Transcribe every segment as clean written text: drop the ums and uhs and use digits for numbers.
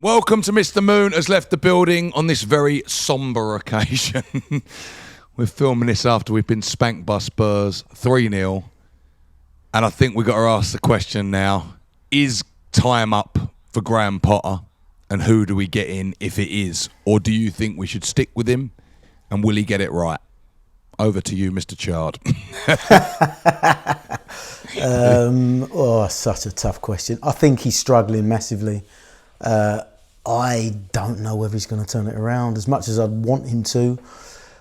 Welcome to Mr. Moon has left the building on this very sombre occasion. We're filming this after we've been spanked by Spurs 3-0. And I think we've got to ask the question now, is time up for Graham Potter? And who do we get in if it is? Or do you think we should stick with him? And will he get it right? Over to you, Mr. Chard. Such a tough question. I think he's struggling massively. I don't know whether he's going to turn it around as much as I'd want him to.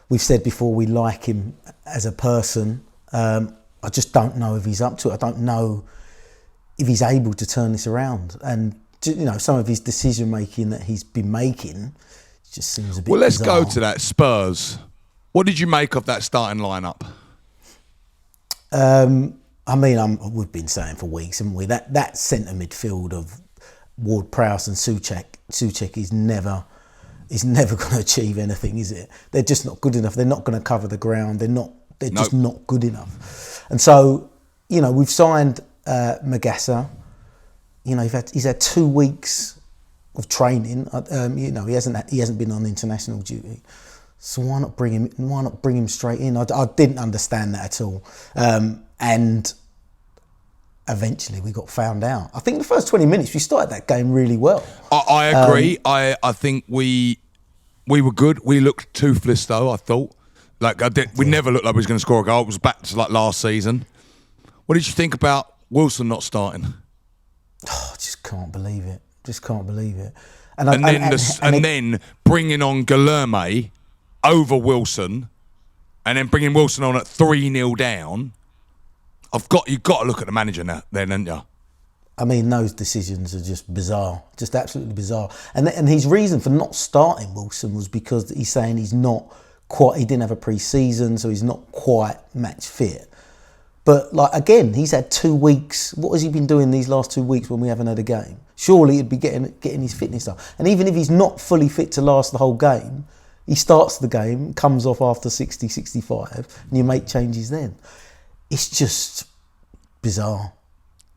We've said before we like him as a person. I just don't know if he's up to it. I don't know if he's able to turn this around. And, you know, some of his decision making that he's been making just seems a bit Well, let's bizarre. go to that. Spurs. What did you make of that starting lineup? We've been saying for weeks, haven't we? That centre midfield of Ward-Prowse and Souček is never going to achieve anything, is it? They're just not good enough. They're not going to cover the ground. They're just not good enough. And so, you know, we've signed Magassa. You know, he's had 2 weeks of training. You know, he hasn't been on international duty. So why not bring him straight in? I didn't understand that at all. And eventually we got found out. I think the first 20 minutes we started that game really well. I agree. I think we were good. We looked toothless though, I thought. We never looked like we was going to score a goal. It was back to like last season. What did you think about Wilson not starting? I just can't believe it. And then bringing on Guilherme over Wilson, and then bringing Wilson on at 3-0 down. You've got to look at the manager now, then, haven't you? I mean, those decisions are just bizarre, just absolutely bizarre. And his reason for not starting Wilson was because he's saying he didn't have a pre-season, so he's not quite match fit. But like again, he's had 2 weeks. What has he been doing these last 2 weeks when we haven't had a game? Surely he'd be getting his fitness up. And even if he's not fully fit to last the whole game, he starts the game, comes off after 60, 65, and you make changes then. It's just bizarre.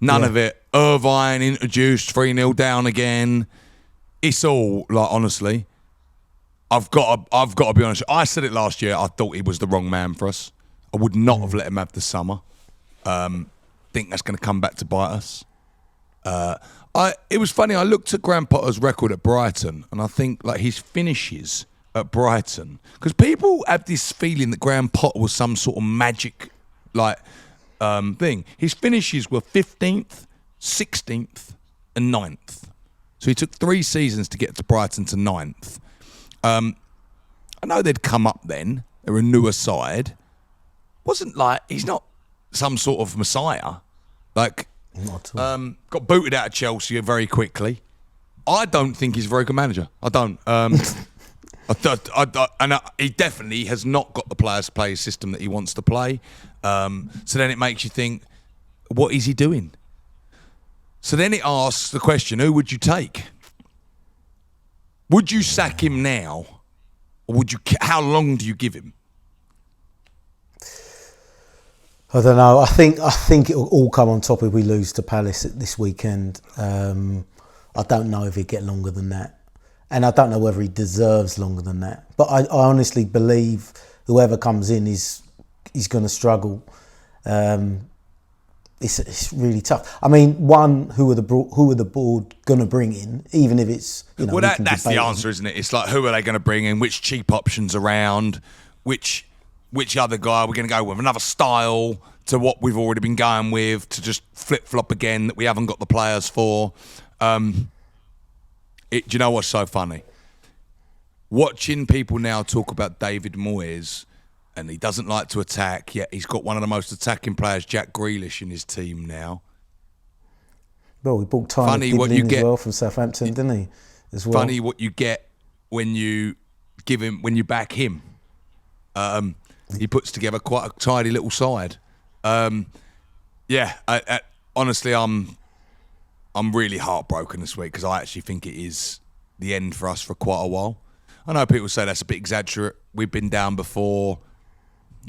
None of it. Irvine introduced, 3-0 down again. It's all, like, honestly, I've got to be honest. I said it last year. I thought he was the wrong man for us. I would not have let him have the summer. Think that's going to come back to bite us. It was funny. I looked at Graham Potter's record at Brighton, and I think like his finishes at Brighton, because people have this feeling that Graham Potter was some sort of magic thing. His finishes were 15th, 16th, and 9th. So he took 3 seasons to get to Brighton to 9th. I know they'd come up then. They're a newer side. Wasn't like he's not some sort of messiah. Like got booted out of Chelsea very quickly. I don't think he's a very good manager. I don't. He definitely has not got the players to play his system that he wants to play. So then it makes you think, what is he doing? So then it asks the question, who would you take? Would you sack him now? Or how long do you give him? I don't know. I think it'll all come on top if we lose to Palace this weekend. I don't know if he'll get longer than that. And I don't know whether he deserves longer than that. But I honestly believe whoever comes in is going to struggle. It's really tough. I mean, who are the board going to bring in, even if it's, you know. Well, that's the answer, isn't it? It's like, who are they going to bring in? Which cheap options around? Which other guy are we going to go with? Another style to what we've already been going with, to just flip-flop again that we haven't got the players for. Do you know what's so funny? Watching people now talk about David Moyes, and he doesn't like to attack, yet he's got one of the most attacking players, Jack Grealish, in his team now. Well, he bought Tyler Gibbling as well from Southampton, didn't he? As well. Funny what you get when you back him. He puts together quite a tidy little side. Honestly, I'm really heartbroken this week because I actually think it is the end for us for quite a while. I know people say that's a bit exaggerate. We've been down before.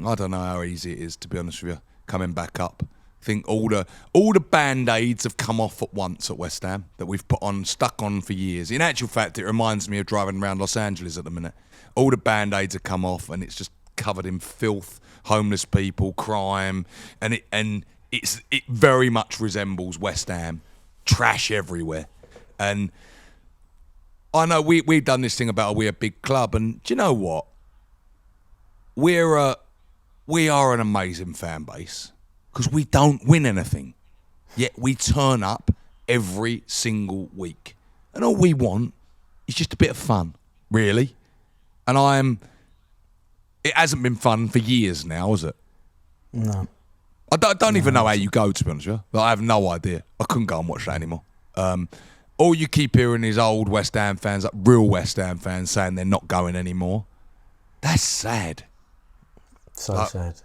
I don't know how easy it is, to be honest with you, coming back up. I think all the band-aids have come off at once at West Ham that we've stuck on for years. In actual fact, it reminds me of driving around Los Angeles at the minute. All the band-aids have come off, and it's just covered in filth, homeless people, crime, and it very much resembles West Ham. Trash everywhere. And I know we've done this thing about we're a big club, and do you know what? We are an amazing fan base because we don't win anything, yet we turn up every single week, and all we want is just a bit of fun, really. And it hasn't been fun for years now, has it? No. I don't even know how you go, to be honest with you. Like, I have no idea. I couldn't go and watch that anymore. All you keep hearing is old West Ham fans, like real West Ham fans, saying they're not going anymore. That's sad. So sad.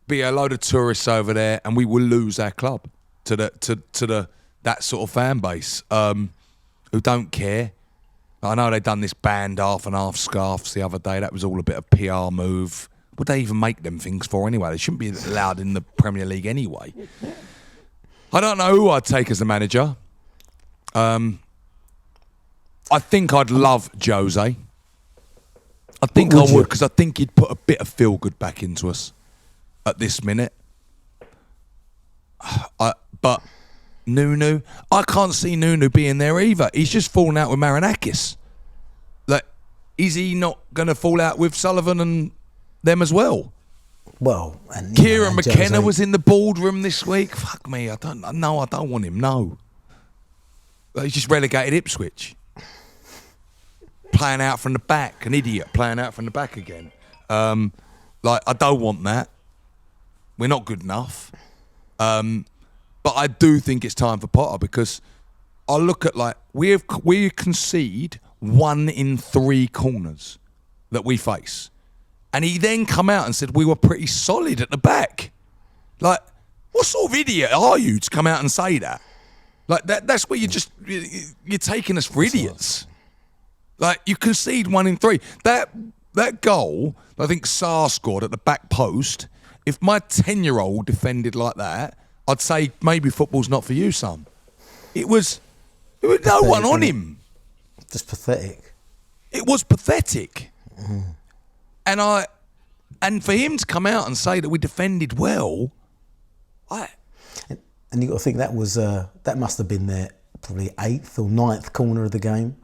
Be a load of tourists over there, and we will lose our club to that sort of fan base who don't care. I know they've done this band half and half scarves the other day. That was all a bit of PR move. Would they even make them things for anyway? They shouldn't be allowed in the Premier League anyway. I don't know who I'd take as the manager. I think I'd love Jose. I think I would, because I think he'd put a bit of feel-good back into us at this minute. But Nuno, I can't see Nuno being there either. He's just fallen out with Marinakis. Like, is he not going to fall out with Sullivan and them as well? Well, and Kieran McKenna was in the boardroom this week. Fuck me, I don't want him. No, he's just relegated Ipswich. Playing out from the back, an idiot playing out from the back again. Like, I don't want that. We're not good enough. But I do think it's time for Potter, because I look at, like, we concede 1 in 3 corners that we face. And he then come out and said we were pretty solid at the back. Like, what sort of idiot are you to come out and say that? Like, that's where you're taking us for idiots. Like, you concede 1 in 3. That goal, I think Sarr scored at the back post. If my 10-year-old defended like that, I'd say maybe football's not for you, son. It was no one on him. Just pathetic. It was pathetic. Mm-hmm. And for him to come out and say that we defended well, and you got to think that must have been their probably 8th or 9th corner of the game.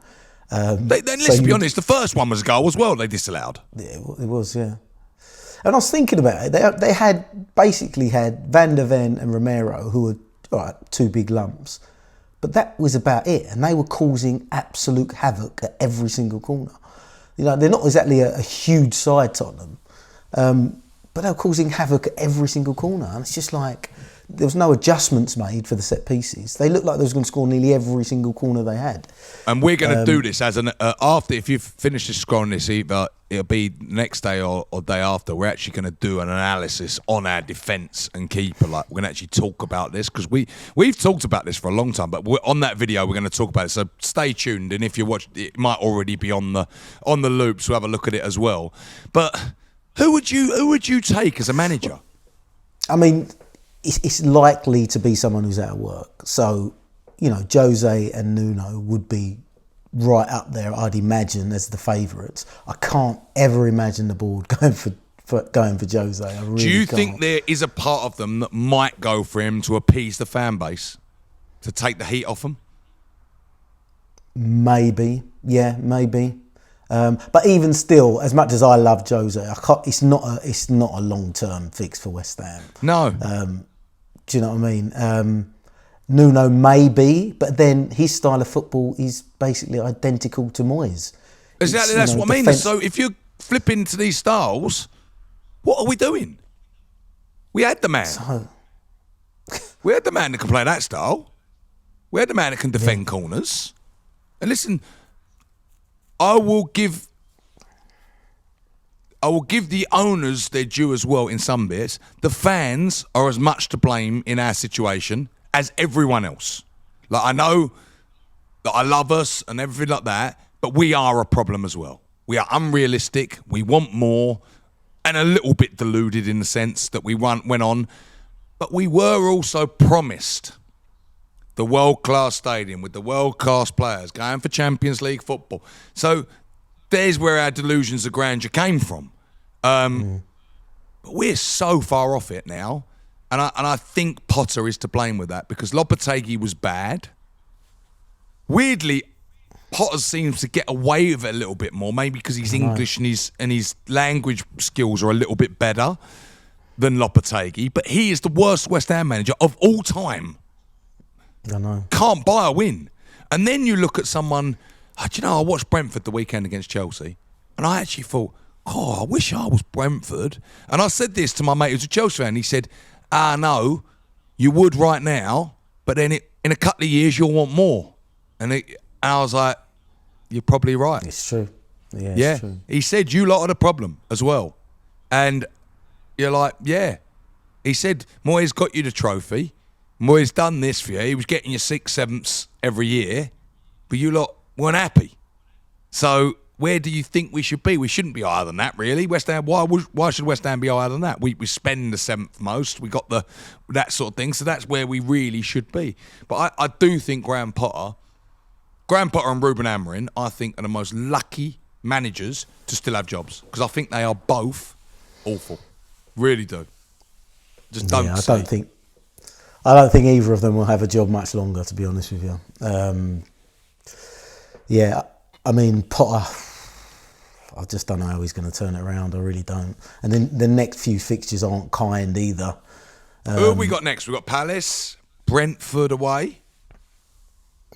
Let's be honest, the first one was a goal as well. They disallowed. Yeah, it was, yeah. And I was thinking about it. They had basically had Van der Ven and Romero, who were 2 big lumps, but that was about it. And they were causing absolute havoc at every single corner. You know, they're not exactly a huge side, Tottenham, but they were causing havoc at every single corner. And it's just like there was no adjustments made for the set pieces. They looked like they was going to score nearly every single corner they had. And we're going to do this as an after, if you've finished scrolling this, either it'll be next day or day after. We're actually going to do an analysis on our defence and keeper. Like, we're going to actually talk about this, because we've talked about this for a long time. But on that video, we're going to talk about it. So stay tuned, and if you watch, it might already be on the loop. So have a look at it as well. But who would you take as a manager? I mean, it's likely to be someone who's out of work. So, you know, Jose and Nuno would be right up there, I'd imagine, as the favourites. I can't ever imagine the board going for Jose. I really Do you can't. think there is a part of them that might go for him to appease the fan base, to take the heat off them? Maybe, yeah, maybe. But even still, as much as I love Jose, it's not a long-term fix for West Ham. No. Do you know what I mean? Nuno maybe, but then his style of football is basically identical to Moyes. Exactly, that's what I mean. So if you're flipping to these styles, what are we doing? We had the man. We had the man that can play that style. We had the man that can defend corners. And listen, I will give the owners their due as well in some bits. The fans are as much to blame in our situation as everyone else. Like, I know that I love us and everything like that, but we are a problem as well. We are unrealistic. We want more, and a little bit deluded in the sense that we went on. But we were also promised the world-class stadium with the world-class players going for Champions League football. So there's where our delusions of grandeur came from. But we're so far off it now. And I think Potter is to blame with that because Lopetegui was bad. Weirdly, Potter seems to get away with it a little bit more, maybe because he's English and his language skills are a little bit better than Lopetegui. But he is the worst West Ham manager of all time. I know. Can't buy a win. And then you look at someone, do you know, I watched Brentford the weekend against Chelsea, and I actually thought, I wish I was Brentford. And I said this to my mate who's a Chelsea fan. He said, no, you would right now, but then in a couple of years you'll want more. And I was like, you're probably right. It's true. Yeah, it's true. He said, you lot are the problem as well. And you're like, yeah. He said, Moyes got you the trophy. Moyes done this for you. He was getting you 6th, 7th every year. But you lot weren't happy. So where do you think we should be? We shouldn't be higher than that, really. West Ham. Why should West Ham be higher than that? We spend the 7th most. We got that sort of thing. So that's where we really should be. But I do think Graham Potter and Ruben Amorim, I think, are the most lucky managers to still have jobs because I think they are both awful. Really do. Just don't. Yeah, I don't think either of them will have a job much longer, to be honest with you. I mean, Potter, I just don't know how he's going to turn it around. I really don't. And then the next few fixtures aren't kind either. Who have we got next? We've got Palace, Brentford away.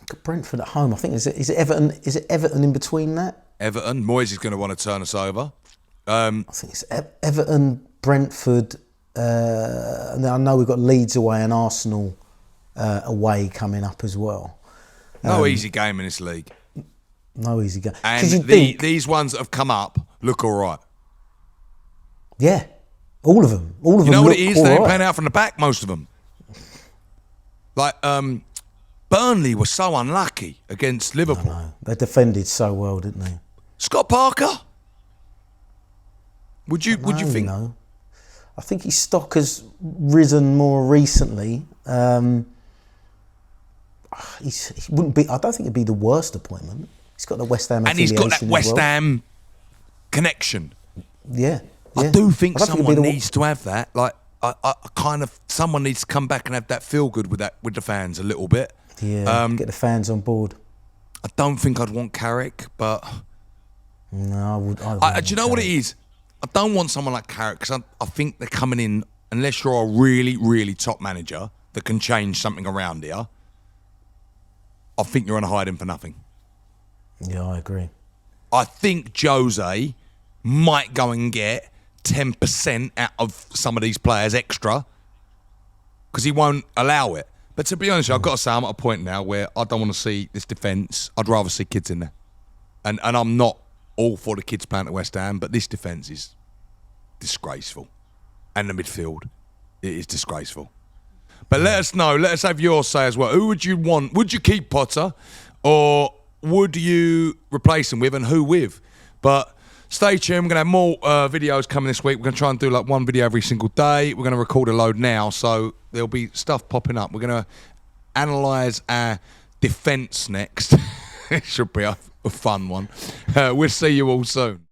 Got Brentford at home. I think is it Everton? Is it Everton in between that? Everton. Moyes is going to want to turn us over. I think it's Everton, Brentford. And I know we've got Leeds away and Arsenal away coming up as well. No easy game in this league. No easy game. And these ones that have come up look all right. Yeah, all of them. You know what it is? They're right. playing out from the back, most of them. Like Burnley was so unlucky against Liverpool. I know. They defended so well, didn't they? Scott Parker. Would you think? No. I think his stock has risen more recently. He wouldn't be. I don't think it'd be the worst appointment. He's got the West Ham and he's affiliation got that West Ham connection. Yeah. I do think someone needs to have that. Like, I kind of someone needs to come back and have that feel good with the fans a little bit. Yeah, get the fans on board. I don't think I'd want Carrick, but no, I would. Do you know what it is? I don't want someone like Carrick because I think they're coming in unless you're a really, really top manager that can change something around here. I think you're on a hiding for nothing. Yeah, I agree. I think Jose might go and get 10% out of some of these players extra because he won't allow it. But to be honest, I've got to say I'm at a point now where I don't want to see this defence. I'd rather see kids in there. And I'm not all for the kids playing at West Ham, but this defence is disgraceful. And the midfield, it is disgraceful. But let us know. Let us have your say as well. Who would you want? Would you keep Potter or would you replace him with, and who with? But stay tuned. We're going to have more videos coming this week. We're going to try and do like one video every single day. We're going to record a load now, so there'll be stuff popping up. We're going to analyse our defence next. It should be a fun one. We'll see you all soon.